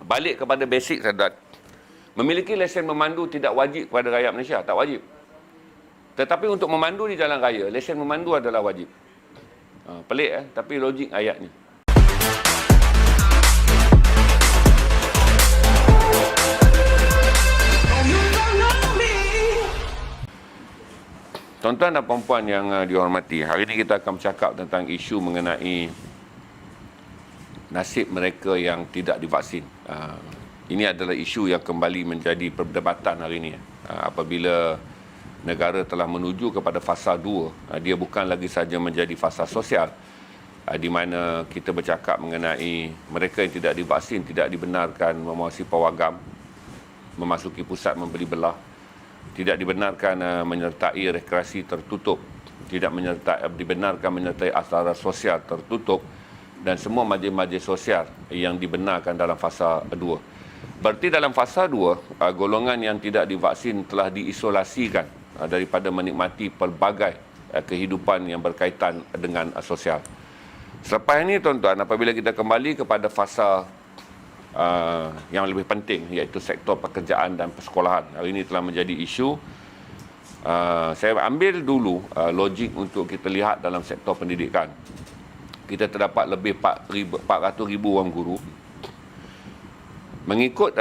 Balik kepada basic sahabat. Memiliki lesen memandu tidak wajib kepada rakyat Malaysia, tak wajib. Tetapi untuk memandu di jalan raya, lesen memandu adalah wajib. Pelik tapi logik ayatnya. Tuan-tuan dan puan-puan yang dihormati, hari ini kita akan bercakap tentang isu mengenai nasib mereka yang tidak divaksin. Ini adalah isu yang kembali menjadi perdebatan hari ini. Apabila negara telah menuju kepada fasa 2, dia bukan lagi saja menjadi fasa sosial, di mana kita bercakap mengenai mereka yang tidak divaksin tidak dibenarkan memasuki pawagam, memasuki pusat membeli belah, tidak dibenarkan menyertai rekreasi tertutup, tidak dibenarkan menyertai acara sosial tertutup dan semua majlis-majlis sosial yang dibenarkan dalam fasa 2. Berarti dalam fasa 2, golongan yang tidak divaksin telah diisolasikan daripada menikmati pelbagai kehidupan yang berkaitan dengan sosial. Selepas ini tuan-tuan, apabila kita kembali kepada fasa yang lebih penting, iaitu sektor pekerjaan dan persekolahan. Hari ini telah menjadi isu. Saya ambil dulu logik untuk kita lihat dalam sektor pendidikan. Kita terdapat lebih 400,000 orang guru. Mengikut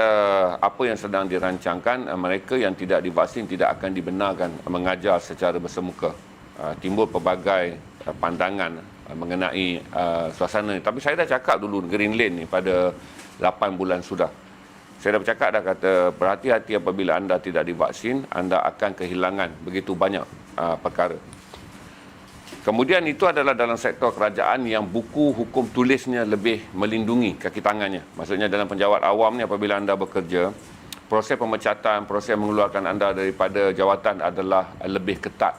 apa yang sedang dirancangkan, mereka yang tidak divaksin tidak akan dibenarkan mengajar secara bersemuka. Timbul pelbagai pandangan mengenai suasana ini. Tapi saya dah cakap dulu Green Lane ni pada 8 bulan sudah. Saya dah bercakap dah kata berhati-hati apabila anda tidak divaksin, anda akan kehilangan begitu banyak perkara. Kemudian itu adalah dalam sektor kerajaan yang buku hukum tulisnya lebih melindungi kaki tangannya. Maksudnya dalam penjawat awam ni apabila anda bekerja, proses pemecatan, proses mengeluarkan anda daripada jawatan adalah lebih ketat.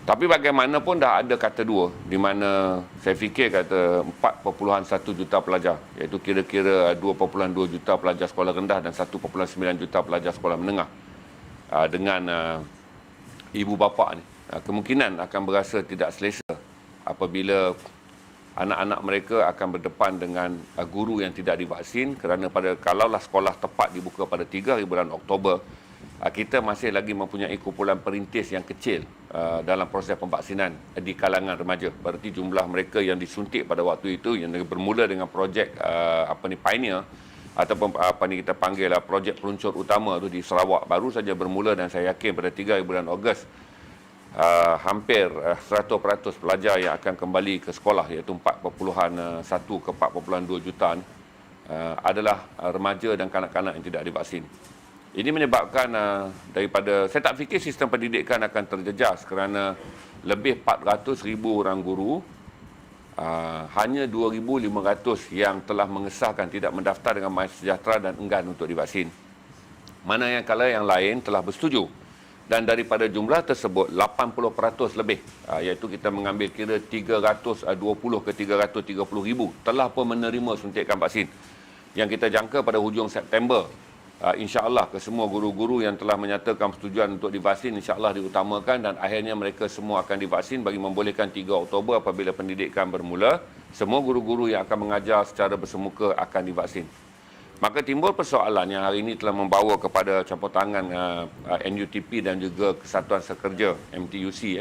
Tapi bagaimanapun dah ada kata dua, di mana saya fikir kata 4.1 juta pelajar, iaitu kira-kira 2.2 juta pelajar sekolah rendah dan 1.9 juta pelajar sekolah menengah dengan ibu bapa ni. Kemungkinan akan berasa tidak selesa apabila anak-anak mereka akan berdepan dengan guru yang tidak divaksin, kerana kalaulah sekolah tepat dibuka pada 3 hari bulan Oktober, kita masih lagi mempunyai kumpulan perintis yang kecil dalam proses pemvaksinan di kalangan remaja. Berarti jumlah mereka yang disuntik pada waktu itu yang bermula dengan projek Pioneer ataupun kita panggil projek peluncur utama tu di Sarawak baru saja bermula, dan saya yakin pada 3 hari bulan Ogos hampir 100% pelajar yang akan kembali ke sekolah, iaitu 4.1 ke 4.2 juta ni, adalah remaja dan kanak-kanak yang tidak divaksin. Ini menyebabkan daripada, saya tak fikir sistem pendidikan akan terjejas kerana lebih 400,000 orang guru, hanya 2,500 yang telah mengesahkan tidak mendaftar dengan MySejahtera dan enggan untuk divaksin. Mana yang kalau yang lain telah bersetuju. Dan daripada jumlah tersebut, 80% lebih, iaitu kita mengambil kira 320 ke 330,000 telah pun menerima suntikan vaksin. Yang kita jangka pada hujung September, insya-Allah kesemua guru-guru yang telah menyatakan persetujuan untuk divaksin insya-Allah diutamakan dan akhirnya mereka semua akan divaksin bagi membolehkan 3 Oktober apabila pendidikan bermula, semua guru-guru yang akan mengajar secara bersemuka akan divaksin. Maka timbul persoalan yang hari ini telah membawa kepada campur tangan NUTP dan juga Kesatuan Sekerja MTUC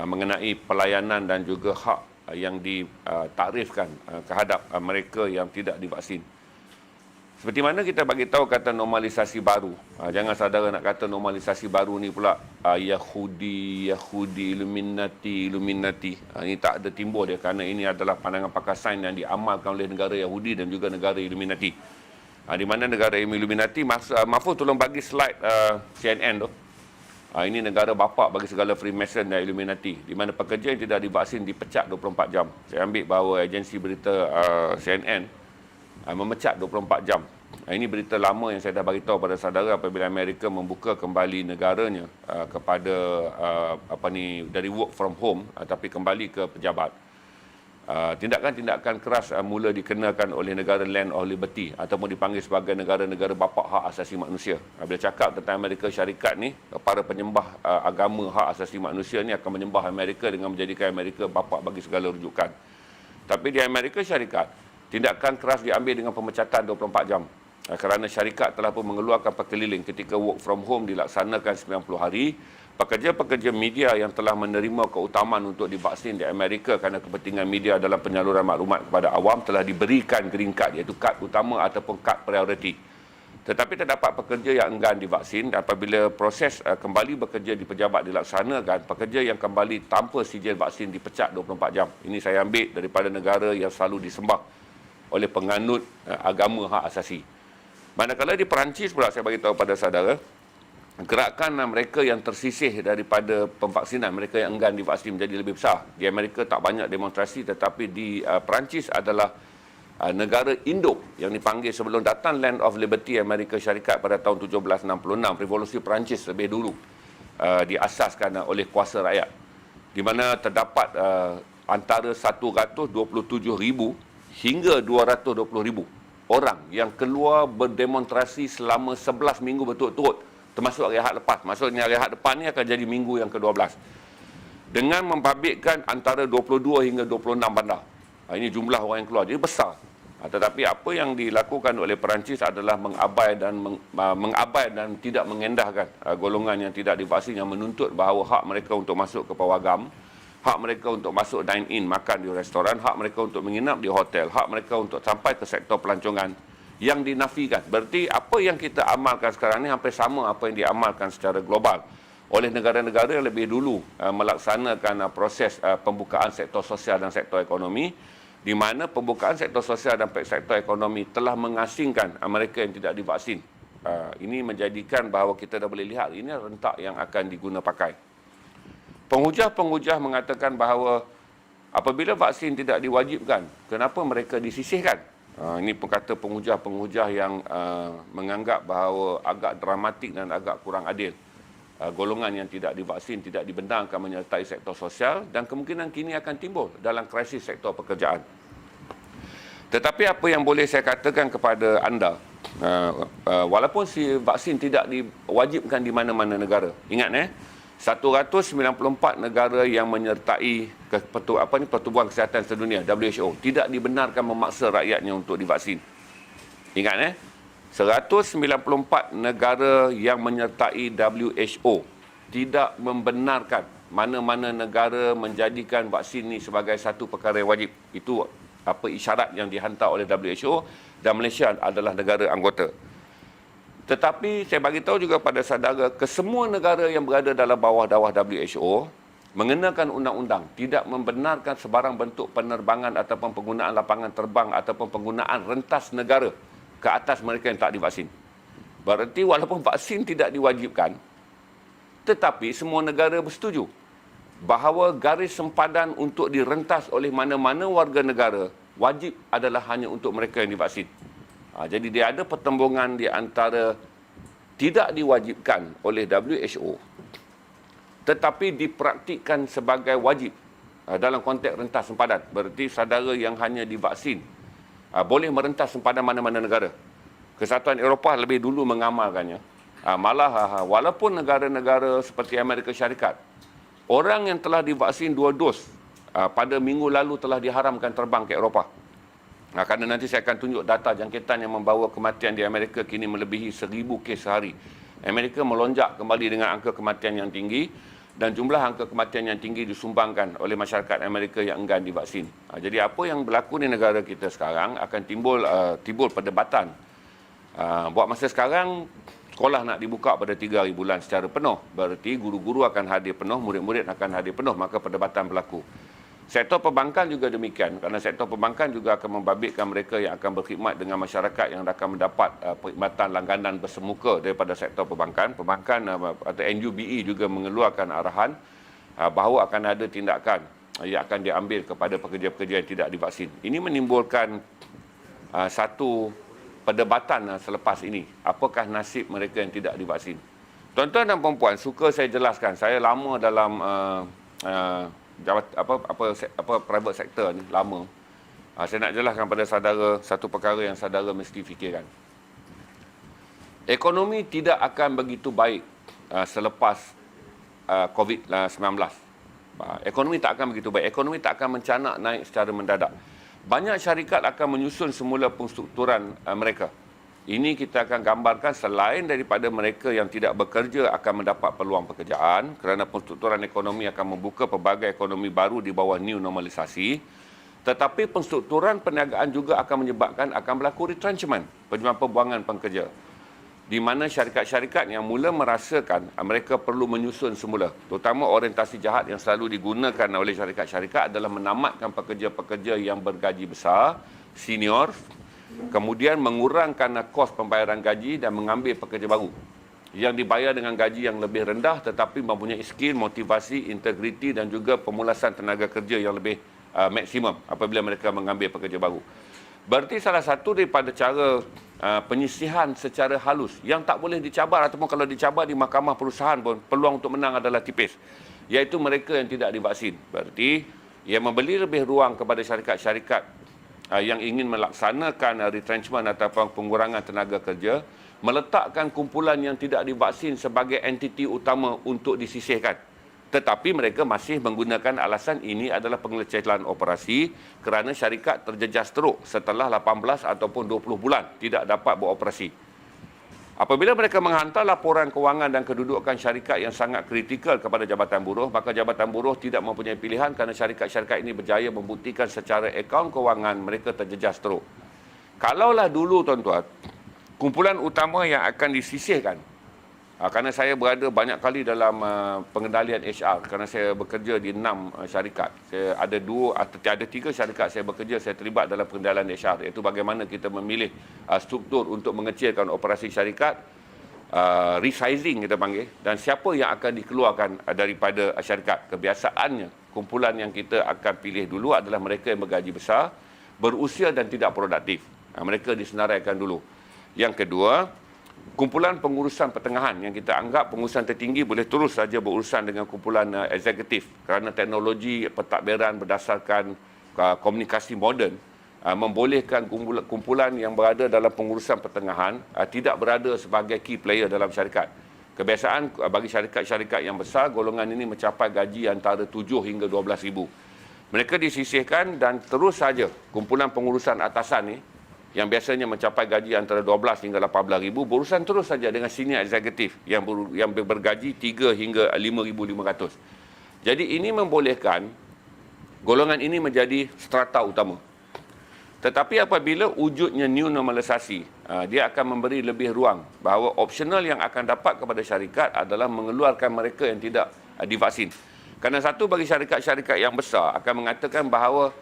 mengenai pelayanan dan juga hak yang ditakrifkan kehadap mereka yang tidak divaksin. Seperti mana kita bagi tahu kata normalisasi baru. Jangan saudara nak kata normalisasi baru ni pula Yahudi, Illuminati. Ini tak ada timbul dia kerana ini adalah pandangan pakar sains yang diamalkan oleh negara Yahudi dan juga negara Illuminati. Di mana negara Illuminati, Mahfuz tolong bagi slide CNN tu. Ini negara bapa bagi segala Freemason dan Illuminati, di mana pekerja yang tidak divaksin dipecat 24 jam. Saya ambil bahawa agensi berita CNN memecat 24 jam. Ini berita lama yang saya dah beritahu pada saudara apabila Amerika membuka kembali negaranya kepada dari work from home tapi kembali ke pejabat. Tindakan-tindakan keras mula dikenakan oleh negara Land of Liberty ataupun dipanggil sebagai negara-negara bapa hak asasi manusia. Bila cakap tentang Amerika Syarikat ni, para penyembah agama hak asasi manusia ni akan menyembah Amerika dengan menjadikan Amerika bapa bagi segala rujukan. Tapi di Amerika Syarikat, Tindakan keras diambil dengan pemecatan 24 jam. Kerana syarikat telah pun mengeluarkan perkeliling ketika work from home dilaksanakan 90 hari, pekerja-pekerja media yang telah menerima keutamaan untuk divaksin di Amerika kerana kepentingan media dalam penyaluran maklumat kepada awam telah diberikan green card, iaitu kad utama ataupun kad priority. Tetapi terdapat pekerja yang enggan divaksin. Apabila proses kembali bekerja di pejabat dilaksanakan, pekerja yang kembali tanpa sijil vaksin dipecat 24 jam. Ini saya ambil daripada negara yang selalu disembah oleh penganut agama hak asasi. Manakala di Perancis pula, saya beritahu pada saudara, gerakan mereka yang tersisih daripada pemvaksinan, mereka yang enggan divaksin menjadi lebih besar. Di Amerika tak banyak demonstrasi, tetapi di Perancis adalah negara induk yang dipanggil sebelum datang Land of Liberty Amerika Syarikat pada tahun 1766. Revolusi Perancis lebih dulu diasaskan oleh kuasa rakyat, di mana terdapat antara 127,000 hingga 220,000 orang yang keluar berdemonstrasi selama 11 minggu berturut-turut, termasuk rehat lepas. Maksudnya rehat depan ni akan jadi minggu yang ke-12. Dengan membabitkan antara 22 hingga 26 bandar. Ini jumlah orang yang keluar. Jadi besar. Tetapi apa yang dilakukan oleh Perancis adalah mengabai dan tidak mengendahkan golongan yang tidak divaksin, yang menuntut bahawa hak mereka untuk masuk ke pawagam, hak mereka untuk masuk dine-in, makan di restoran, hak mereka untuk menginap di hotel, hak mereka untuk sampai ke sektor pelancongan yang dinafikan. Berarti apa yang kita amalkan sekarang ni hampir sama apa yang diamalkan secara global oleh negara-negara yang lebih dulu melaksanakan proses pembukaan sektor sosial dan sektor ekonomi, di mana pembukaan sektor sosial dan sektor ekonomi telah mengasingkan mereka yang tidak divaksin. Ini menjadikan bahawa kita dah boleh lihat ini rentak yang akan diguna pakai. Penghujah-penghujah mengatakan bahawa apabila vaksin tidak diwajibkan, kenapa mereka disisihkan? Ini perkata penghujah-penghujah yang menganggap bahawa agak dramatik dan agak kurang adil. Golongan yang tidak divaksin tidak dibenarkan menyertai sektor sosial dan kemungkinan kini akan timbul dalam krisis sektor pekerjaan. Tetapi apa yang boleh saya katakan kepada anda, walaupun si vaksin tidak diwajibkan di mana-mana negara, ingat 194 negara yang menyertai Pertubuhan Kesihatan Sedunia WHO tidak dibenarkan memaksa rakyatnya untuk divaksin. Ingat 194 negara yang menyertai WHO tidak membenarkan mana-mana negara menjadikan vaksin ini sebagai satu perkara yang wajib. Itu isyarat yang dihantar oleh WHO dan Malaysia adalah negara anggota. Tetapi saya bagi tahu juga pada saudara, kesemua negara yang berada dalam bawah-bawah WHO mengenakan undang-undang tidak membenarkan sebarang bentuk penerbangan ataupun penggunaan lapangan terbang ataupun penggunaan rentas negara ke atas mereka yang tak divaksin. Berarti walaupun vaksin tidak diwajibkan, tetapi semua negara bersetuju bahawa garis sempadan untuk direntas oleh mana-mana warga negara wajib adalah hanya untuk mereka yang divaksin. Jadi dia ada pertembungan di antara tidak diwajibkan oleh WHO tetapi dipraktikkan sebagai wajib dalam konteks rentas sempadan. Berarti saudara yang hanya divaksin boleh merentas sempadan mana-mana negara. Kesatuan Eropah lebih dulu mengamalkannya. Malah walaupun negara-negara seperti Amerika Syarikat, orang yang telah divaksin 2 dos pada minggu lalu telah diharamkan terbang ke Eropah. Kerana nanti saya akan tunjuk data jangkitan yang membawa kematian di Amerika kini melebihi 1,000 kes sehari. Amerika melonjak kembali dengan angka kematian yang tinggi dan jumlah angka kematian yang tinggi disumbangkan oleh masyarakat Amerika yang enggan divaksin. Jadi apa yang berlaku di negara kita sekarang akan timbul perdebatan. Buat masa sekarang, sekolah nak dibuka pada 3 hari bulan secara penuh. Berarti guru-guru akan hadir penuh, murid-murid akan hadir penuh, maka perdebatan berlaku. Sektor perbankan juga demikian, kerana sektor perbankan juga akan membabitkan mereka yang akan berkhidmat dengan masyarakat yang akan mendapat perkhidmatan langganan bersemuka daripada sektor perbankan. Perbankan atau NUBE juga mengeluarkan arahan bahawa akan ada tindakan yang akan diambil kepada pekerja-pekerja yang tidak divaksin. Ini menimbulkan satu perdebatan selepas ini. Apakah nasib mereka yang tidak divaksin? Tuan-tuan dan puan-puan, suka saya jelaskan. Saya lama dalam private sector ni, lama. Saya nak jelaskan pada saudara satu perkara yang saudara mesti fikirkan. Ekonomi tidak akan begitu baik selepas COVID-19. Ekonomi tak akan begitu baik. Ekonomi tak akan mencanak naik secara mendadak. Banyak syarikat akan menyusun semula penstrukturan mereka. Ini kita akan gambarkan selain daripada mereka yang tidak bekerja akan mendapat peluang pekerjaan kerana penstrukturan ekonomi akan membuka pelbagai ekonomi baru di bawah new normalisasi. Tetapi penstrukturan perniagaan juga akan menyebabkan akan berlaku retrenchment, pembuangan pekerja. Di mana syarikat-syarikat yang mula merasakan mereka perlu menyusun semula, terutama orientasi jahat yang selalu digunakan oleh syarikat-syarikat adalah menamatkan pekerja-pekerja yang bergaji besar, senior, kemudian mengurangkan kos pembayaran gaji dan mengambil pekerja baru yang dibayar dengan gaji yang lebih rendah tetapi mempunyai skill, motivasi, integriti dan juga pemulasan tenaga kerja yang lebih maksimum apabila mereka mengambil pekerja baru. Berarti salah satu daripada cara penyisihan secara halus yang tak boleh dicabar ataupun kalau dicabar di mahkamah perusahaan pun peluang untuk menang adalah tipis, iaitu mereka yang tidak divaksin. Berarti ia memberi lebih ruang kepada syarikat-syarikat yang ingin melaksanakan retrenchment ataupun pengurangan tenaga kerja, meletakkan kumpulan yang tidak divaksin sebagai entiti utama untuk disisihkan. Tetapi mereka masih menggunakan alasan ini adalah pengelecehan operasi kerana syarikat terjejas teruk setelah 18 ataupun 20 bulan tidak dapat beroperasi. Apabila mereka menghantar laporan kewangan dan kedudukan syarikat yang sangat kritikal kepada Jabatan Buruh, maka Jabatan Buruh tidak mempunyai pilihan kerana syarikat-syarikat ini berjaya membuktikan secara akaun kewangan mereka terjejas teruk. Kalaulah dulu, tuan-tuan, kumpulan utama yang akan disisihkan, kerana saya berada banyak kali dalam pengendalian HR, kerana saya bekerja di 6 syarikat. Saya ada 3 syarikat saya bekerja, saya terlibat dalam pengendalian HR, iaitu bagaimana kita memilih struktur untuk mengecilkan operasi syarikat, resizing kita panggil, dan siapa yang akan dikeluarkan daripada syarikat. Kebiasaannya, kumpulan yang kita akan pilih dulu adalah mereka yang bergaji besar, berusia dan tidak produktif. Mereka disenaraikan dulu. Yang kedua, kumpulan pengurusan pertengahan yang kita anggap pengurusan tertinggi boleh terus saja berurusan dengan kumpulan eksekutif kerana teknologi pentadbiran berdasarkan komunikasi moden membolehkan kumpulan yang berada dalam pengurusan pertengahan tidak berada sebagai key player dalam syarikat. Kebiasaan bagi syarikat-syarikat yang besar, golongan ini mencapai gaji antara 7 hingga 12 ribu. Mereka disisihkan dan terus saja kumpulan pengurusan atasan ni yang biasanya mencapai gaji antara 12 hingga 18 ribu, berurusan terus saja dengan senior eksekutif yang bergaji 3 hingga 5,500. Jadi ini membolehkan golongan ini menjadi strata utama. Tetapi apabila wujudnya new normalisasi, dia akan memberi lebih ruang bahawa opsional yang akan dapat kepada syarikat adalah mengeluarkan mereka yang tidak divaksin. Kerana satu, bagi syarikat-syarikat yang besar akan mengatakan bahawa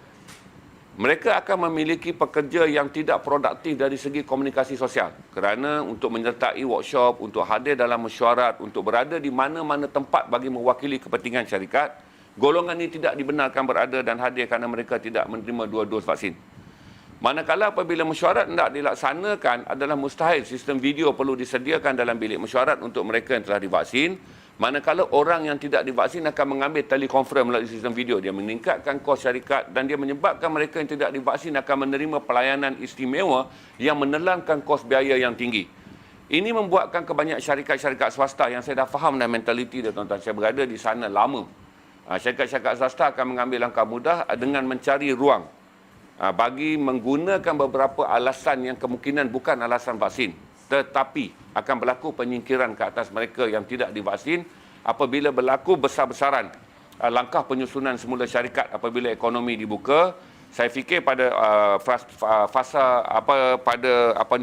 mereka akan memiliki pekerja yang tidak produktif dari segi komunikasi sosial. Kerana untuk menyertai workshop, untuk hadir dalam mesyuarat, untuk berada di mana-mana tempat bagi mewakili kepentingan syarikat, golongan ini tidak dibenarkan berada dan hadir kerana mereka tidak menerima 2 dos vaksin. Manakala apabila mesyuarat tidak dilaksanakan, adalah mustahil sistem video perlu disediakan dalam bilik mesyuarat untuk mereka yang telah divaksin. Manakala orang yang tidak divaksin akan mengambil telekonferensi melalui sistem video, dia meningkatkan kos syarikat dan dia menyebabkan mereka yang tidak divaksin akan menerima pelayanan istimewa yang menelankan kos biaya yang tinggi. Ini membuatkan kebanyakan syarikat-syarikat swasta yang saya dah faham dah mentaliti dia, tuan-tuan. Saya berada di sana lama. Syarikat-syarikat swasta akan mengambil langkah mudah dengan mencari ruang bagi menggunakan beberapa alasan yang kemungkinan bukan alasan vaksin, tetapi akan berlaku penyingkiran ke atas mereka yang tidak divaksin apabila berlaku besar-besaran langkah penyusunan semula syarikat apabila ekonomi dibuka. Saya fikir pada fasa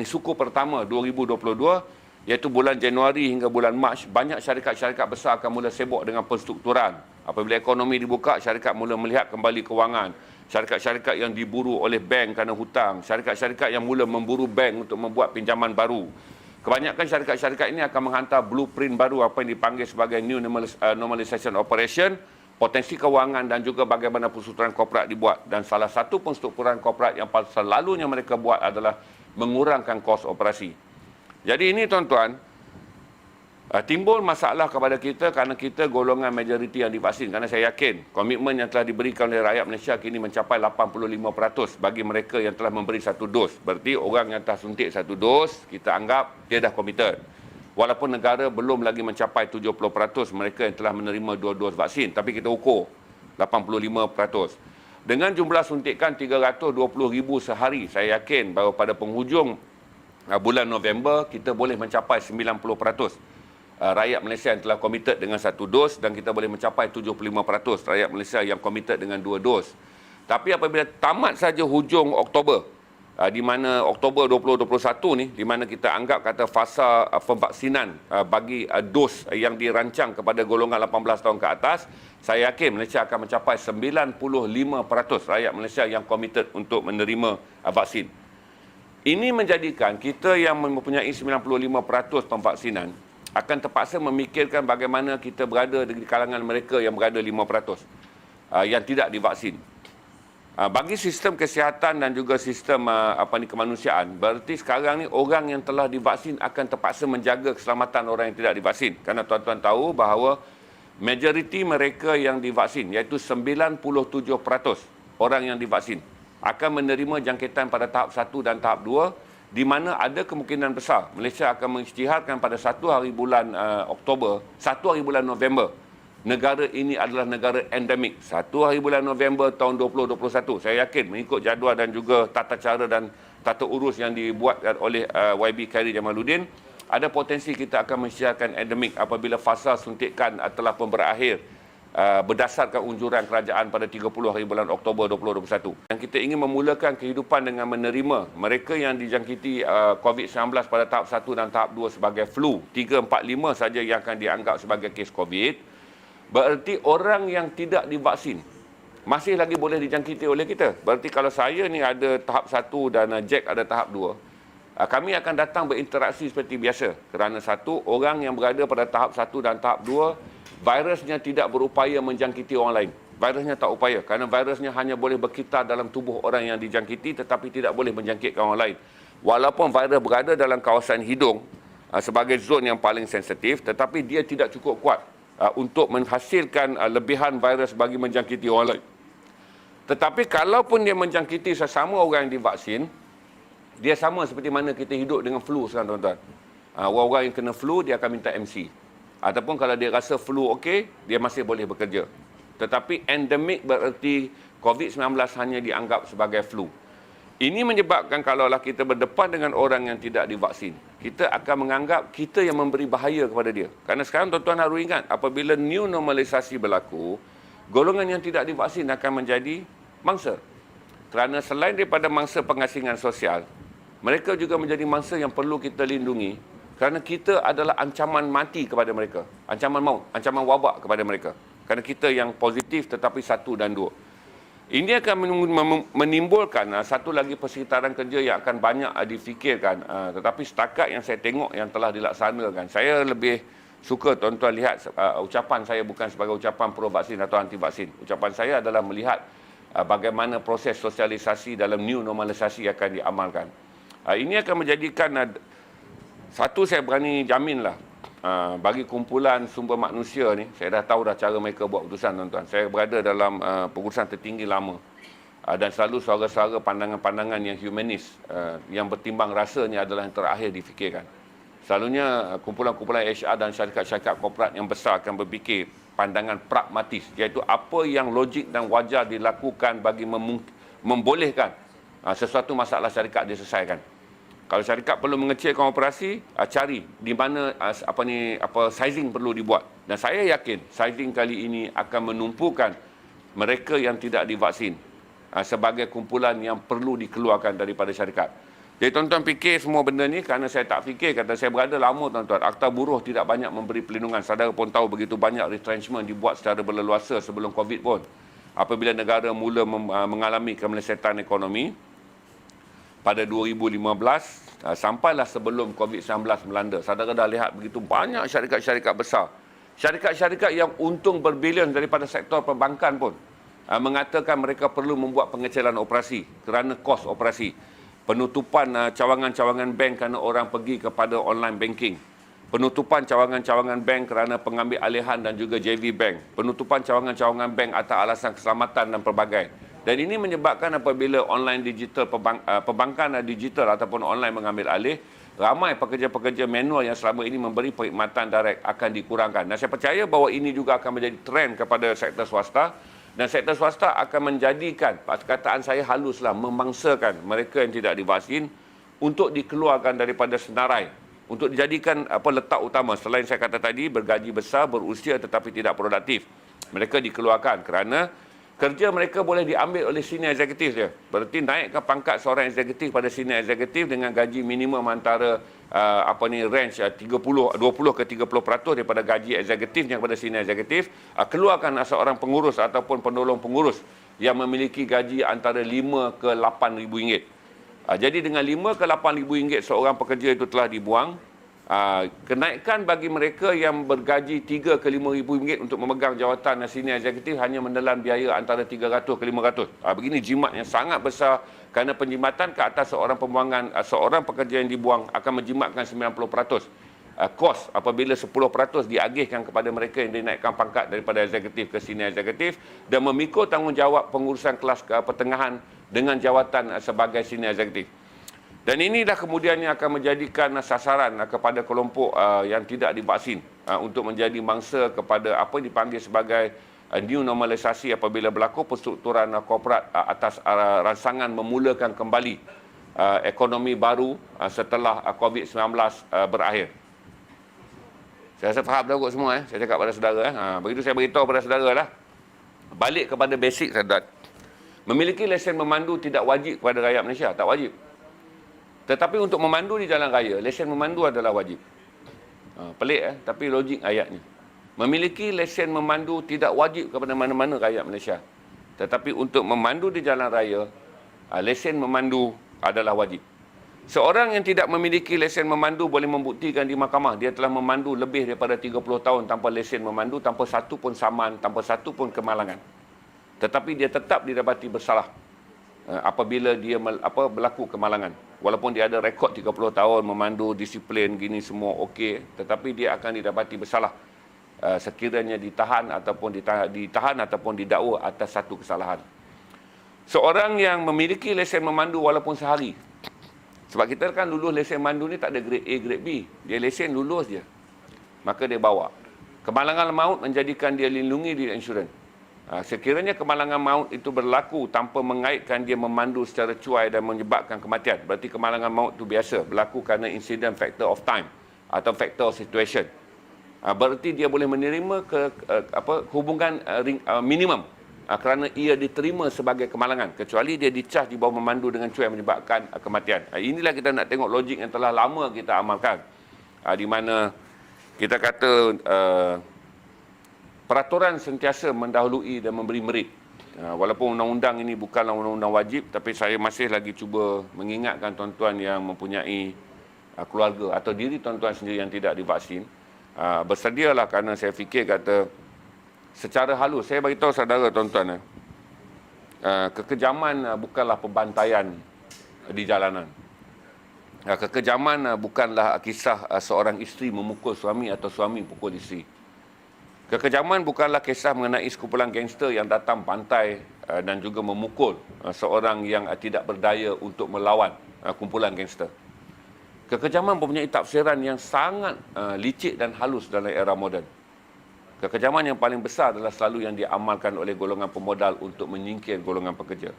suku pertama 2022, iaitu bulan Januari hingga bulan Mac, banyak syarikat-syarikat besar akan mula sibuk dengan penstrukturan. Apabila ekonomi dibuka, syarikat mula melihat kembali kewangan. Syarikat-syarikat yang diburu oleh bank kerana hutang, syarikat-syarikat yang mula memburu bank untuk membuat pinjaman baru. Kebanyakan syarikat-syarikat ini akan menghantar blueprint baru, apa yang dipanggil sebagai new normalization operation, potensi kewangan dan juga bagaimana penstrukturan korporat dibuat. Dan salah satu penstrukturan korporat yang selalunya mereka buat adalah mengurangkan kos operasi. Jadi ini, tuan-tuan, timbul masalah kepada kita kerana kita golongan majoriti yang divaksin. Kerana saya yakin komitmen yang telah diberikan oleh rakyat Malaysia kini mencapai 85% bagi mereka yang telah memberi 1 dos. Berarti orang yang telah suntik 1 dos, kita anggap dia dah komited. Walaupun negara belum lagi mencapai 70% mereka yang telah menerima 2 dos vaksin, tapi kita ukur 85%. Dengan jumlah suntikan 320,000 sehari, saya yakin bahawa pada penghujung bulan November kita boleh mencapai 90% rakyat Malaysia yang telah komited dengan 1 dos dan kita boleh mencapai 75% rakyat Malaysia yang komited dengan 2 dos. Tapi apabila tamat saja hujung Oktober, di mana Oktober 2021 ni, di mana kita anggap kata fasa pemvaksinan bagi dos yang dirancang kepada golongan 18 tahun ke atas, saya yakin Malaysia akan mencapai 95% rakyat Malaysia yang komited untuk menerima vaksin. Ini menjadikan kita yang mempunyai 95% pemvaksinan akan terpaksa memikirkan bagaimana kita berada di kalangan mereka yang berada 5% yang tidak divaksin. Bagi sistem kesihatan dan juga sistem kemanusiaan, berarti sekarang ni orang yang telah divaksin akan terpaksa menjaga keselamatan orang yang tidak divaksin. Kerana tuan-tuan tahu bahawa majoriti mereka yang divaksin, iaitu 97% orang yang divaksin, akan menerima jangkitan pada tahap 1 dan tahap 2, di mana ada kemungkinan besar Malaysia akan mengisytiharkan pada 1 hari bulan Oktober, 1 hari bulan November, negara ini adalah negara endemik. 1 hari bulan November tahun 2021. Saya yakin mengikut jadual dan juga tata cara dan tata urus yang dibuat oleh YB Khairy Jamaluddin, ada potensi kita akan mengisytiharkan endemik apabila fasa suntikan telah pun berakhir berdasarkan unjuran kerajaan pada 30 hari bulan Oktober 2021. Yang kita ingin memulakan kehidupan dengan menerima mereka yang dijangkiti COVID-19 pada tahap 1 dan tahap 2 sebagai flu. 3, 4, 5 saja yang akan dianggap sebagai kes COVID. Berarti orang yang tidak divaksin masih lagi boleh dijangkiti oleh kita. Berarti kalau saya ni ada tahap 1 dan Jack ada tahap 2, kami akan datang berinteraksi seperti biasa. Kerana satu, orang yang berada pada tahap 1 dan tahap 2, virusnya tidak berupaya menjangkiti orang lain. Virusnya tak upaya. Kerana virusnya hanya boleh berkitar dalam tubuh orang yang dijangkiti tetapi tidak boleh menjangkitkan orang lain. Walaupun virus berada dalam kawasan hidung sebagai zon yang paling sensitif, tetapi dia tidak cukup kuat untuk menghasilkan lebihan virus bagi menjangkiti orang lain. Tetapi kalaupun dia menjangkiti sesama orang yang divaksin, dia sama seperti mana kita hidup dengan flu sekarang, tuan-tuan. Orang-orang yang kena flu, dia akan minta MC. Ataupun kalau dia rasa flu okey, dia masih boleh bekerja. Tetapi endemik bererti COVID-19 hanya dianggap sebagai flu. Ini menyebabkan kalaulah kita berdepan dengan orang yang tidak divaksin, kita akan menganggap kita yang memberi bahaya kepada dia. Kerana sekarang tuan-tuan harus ingat, apabila new normalisasi berlaku, golongan yang tidak divaksin akan menjadi mangsa. Kerana selain daripada mangsa pengasingan sosial, mereka juga menjadi mangsa yang perlu kita lindungi kerana kita adalah ancaman mati kepada mereka. Ancaman maut, ancaman wabak kepada mereka. Kerana kita yang positif tetapi 1 dan 2. Ini akan menimbulkan satu lagi persekitaran kerja yang akan banyak difikirkan. Tetapi setakat yang saya tengok yang telah dilaksanakan, saya lebih suka tuan-tuan lihat ucapan saya bukan sebagai ucapan pro-vaksin atau anti-vaksin. Ucapan saya adalah melihat bagaimana proses sosialisasi dalam new normalisasi akan diamalkan. Ini akan menjadikan, satu saya berani jaminlah, bagi kumpulan sumber manusia ni, saya dah tahu dah cara mereka buat keputusan, tuan-tuan. Saya berada dalam pengurusan tertinggi lama dan selalu suara-suara pandangan-pandangan yang humanis, yang bertimbang rasanya adalah yang terakhir difikirkan. Selalunya kumpulan-kumpulan HR dan syarikat-syarikat korporat yang besar akan berfikir pandangan pragmatis, iaitu apa yang logik dan wajar dilakukan bagi membolehkan sesuatu masalah syarikat diselesaikan. Kalau syarikat perlu mengecilkan operasi, cari di mana sizing perlu dibuat. Dan saya yakin sizing kali ini akan menumpukan mereka yang tidak divaksin sebagai kumpulan yang perlu dikeluarkan daripada syarikat. Jadi tuan-tuan fikir semua benda ni, kerana saya tak fikir, kata saya berada lama, tuan-tuan. Akta buruh tidak banyak memberi perlindungan. Saudara pun tahu begitu banyak retrenchment dibuat secara berleluasa sebelum COVID pun. Apabila negara mula mengalami kemelesetan ekonomi pada 2015, sampailah sebelum COVID-19 melanda. Saudara dah lihat begitu banyak syarikat-syarikat besar. Syarikat-syarikat yang untung berbilion daripada sektor perbankan pun mengatakan mereka perlu membuat pengecilan operasi kerana kos operasi. Penutupan cawangan-cawangan bank kerana orang pergi kepada online banking. Penutupan cawangan-cawangan bank kerana pengambil alihan dan juga JV bank. Penutupan cawangan-cawangan bank atas alasan keselamatan dan pelbagai. Dan ini menyebabkan apabila online digital, perbankan digital ataupun online mengambil alih, ramai pekerja-pekerja manual yang selama ini memberi perkhidmatan direct akan dikurangkan. Dan saya percaya bahawa ini juga akan menjadi trend kepada sektor swasta, Dan sektor swasta akan menjadikan, perkataan saya haluslah, memangsakan mereka yang tidak divaksin untuk dikeluarkan daripada senarai, untuk dijadikan letak utama. Selain saya kata tadi, bergaji besar, berusia tetapi tidak produktif. Mereka dikeluarkan kerana kerja mereka boleh diambil oleh senior eksekutif dia. Berarti naikkan pangkat seorang eksekutif pada senior eksekutif dengan gaji minimum antara range 20 ke 30% daripada gaji eksekutifnya kepada senior eksekutif. Keluarkan seorang pengurus ataupun penolong pengurus yang memiliki gaji antara 5 ke 8 ribu ringgit. Jadi dengan 5 ke 8 ribu ringgit seorang pekerja itu telah dibuang. Kenaikan bagi mereka yang bergaji 3 ke 5 ribu ringgit untuk memegang jawatan senior eksekutif hanya menelan biaya antara 300 ke 500. Begini jimat yang sangat besar kerana penjimatan ke atas seorang pembuangan, seorang pekerja yang dibuang akan menjimatkan 90%. Kos apabila 10% diagihkan kepada mereka yang dinaikkan pangkat daripada eksekutif ke senior eksekutif dan memikul tanggungjawab pengurusan kelas pertengahan dengan jawatan sebagai senior eksekutif. Dan inilah kemudian yang akan menjadikan sasaran kepada kelompok yang tidak divaksin untuk menjadi mangsa kepada apa yang dipanggil sebagai new normalisasi apabila berlaku perstrukturan korporat atas rancangan memulakan kembali ekonomi baru setelah COVID-19 berakhir. Saya rasa faham dah kot semua. Saya cakap pada saudara. Begitu saya beritahu pada saudara lah. Balik kepada basic saudara. Memiliki lesen memandu tidak wajib kepada rakyat Malaysia. Tak wajib. Tetapi untuk memandu di jalan raya, lesen memandu adalah wajib. Pelik tapi logik ayatnya. Memiliki lesen memandu tidak wajib kepada mana-mana rakyat Malaysia. Tetapi untuk memandu di jalan raya, lesen memandu adalah wajib. Seorang yang tidak memiliki lesen memandu boleh membuktikan di mahkamah dia telah memandu lebih daripada 30 tahun tanpa lesen memandu, tanpa satu pun saman, tanpa satu pun kemalangan. Tetapi dia tetap didapati bersalah apabila dia berlaku kemalangan. Walaupun dia ada rekod 30 tahun memandu, disiplin, gini semua okey, tetapi dia akan didapati bersalah sekiranya ditahan ataupun didakwa atas satu kesalahan. Seorang yang memiliki lesen memandu walaupun sehari, sebab kita kan lulus lesen memandu ni tak ada grade A, grade B, dia lesen lulus je, maka dia bawa. Kemalangan maut menjadikan dia lindungi di insurans. Sekiranya kemalangan maut itu berlaku tanpa mengaitkan dia memandu secara cuai dan menyebabkan kematian, berarti kemalangan maut itu biasa berlaku kerana insiden factor of time atau factor of situation. Berarti dia boleh menerima hubungan minimum kerana ia diterima sebagai kemalangan, kecuali dia dicas di bawah memandu dengan cuai menyebabkan kematian. Inilah kita nak tengok logik yang telah lama kita amalkan, di mana kita kata peraturan sentiasa mendahului dan memberi merit. Walaupun undang-undang ini bukanlah undang-undang wajib, tapi saya masih lagi cuba mengingatkan tuan-tuan yang mempunyai keluarga atau diri tuan-tuan sendiri yang tidak divaksin, bersedialah, kerana saya fikir kata secara halus, saya beritahu saudara tuan-tuan, kekejaman bukanlah pembantaian di jalanan. Kekejaman bukanlah kisah seorang isteri memukul suami atau suami pukul isteri. Kekejaman bukanlah kisah mengenai sekumpulan gangster yang datang pantai dan juga memukul seorang yang tidak berdaya untuk melawan kumpulan gangster. Kekejaman mempunyai tafsiran yang sangat licik dan halus dalam era moden. Kekejaman yang paling besar adalah selalu yang diamalkan oleh golongan pemodal untuk menyingkir golongan pekerja.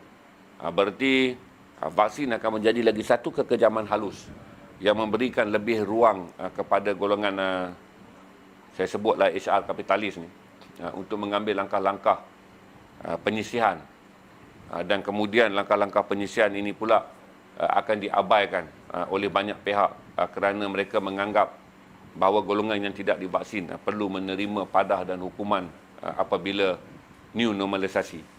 Berarti vaksin akan menjadi lagi satu kekejaman halus yang memberikan lebih ruang kepada golongan saya sebutlah HR kapitalis ni untuk mengambil langkah-langkah penyisihan, dan kemudian langkah-langkah penyisihan ini pula akan diabaikan oleh banyak pihak kerana mereka menganggap bahawa golongan yang tidak divaksin perlu menerima padah dan hukuman apabila new normalisasi.